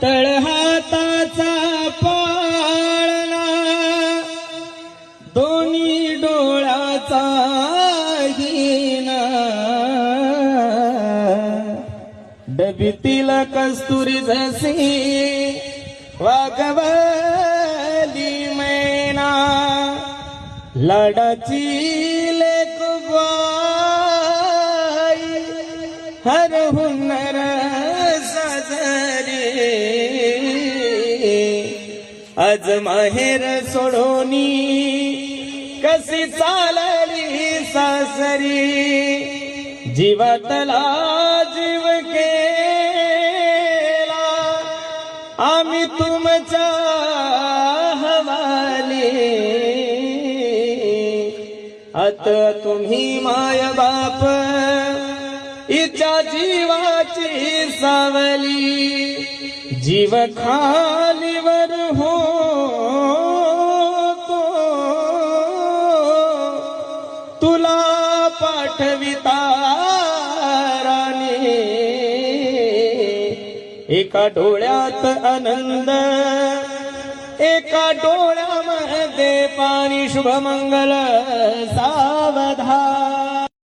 तळहाताचा पाळणा दोन्ही डोळ्याचा हिना डबीतील कस्तुरी जशी वागवली मैना लाडाची लेकबाई हर हुनर साजरी आज माहेर सोडोनी कशी चालली सासरी जीवातला जीव केला आम्ही तुमच्या हवाली आता तुम्ही माय बाप इच्या जीवाची सावली जीव खालीवर होतो तुला पाठविता राणी एका डोळ्यात आनंद एका डोळ्यामध्ये पाणी शुभमंगल सावधान।